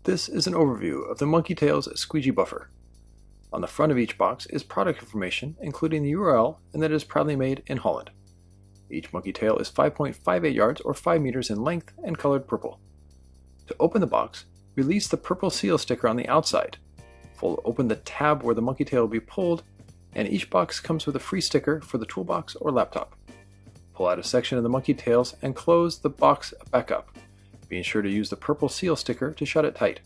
This is an overview of the Monkey Tails Squeegee Buffer. On the front of each box is product information, including the URL, and that it is proudly made in Holland. Each monkey tail is 5.58 yards or 5 meters in length and colored purple. To open the box, release the purple seal sticker on the outside. Fold open the tab where the monkey tail will be pulled, and each box comes with a free sticker for the toolbox or laptop. Pull out a section of the monkey tails and close the box back up, being sure to use the purple seal sticker to shut it tight.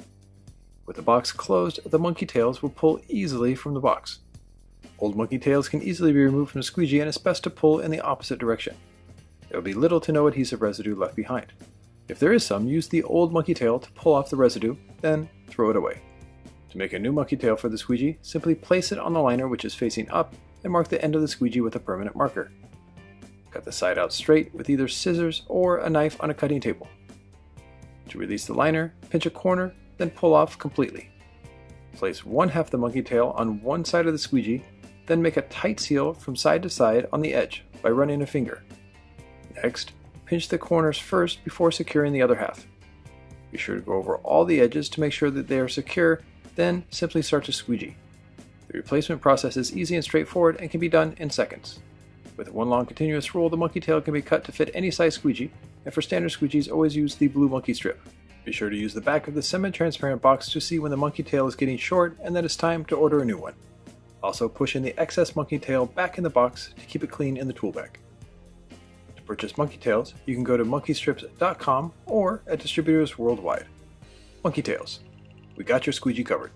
With the box closed, the monkey tails will pull easily from the box. Old monkey tails can easily be removed from the squeegee, and it's best to pull in the opposite direction. There will be little to no adhesive residue left behind. If there is some, use the old monkey tail to pull off the residue, then throw it away. To make a new monkey tail for the squeegee, simply place it on the liner which is facing up and mark the end of the squeegee with a permanent marker. Cut the side out straight with either scissors or a knife on a cutting table. To release the liner, pinch a corner, then pull off completely. Place one half of the monkey tail on one side of the squeegee, then make a tight seal from side to side on the edge by running a finger. Next, pinch the corners first before securing the other half. Be sure to go over all the edges to make sure that they are secure, then simply start to squeegee. The replacement process is easy and straightforward and can be done in seconds. With one long continuous roll, the monkey tail can be cut to fit any size squeegee, and for standard squeegees, always use the blue monkey strip. Be sure to use the back of the semi-transparent box to see when the monkey tail is getting short and that it's time to order a new one. Also, push in the excess monkey tail back in the box to keep it clean in the tool bag. To purchase monkey tails, you can go to monkeystrips.com or at distributors worldwide. Monkey Tails. We got your squeegee covered.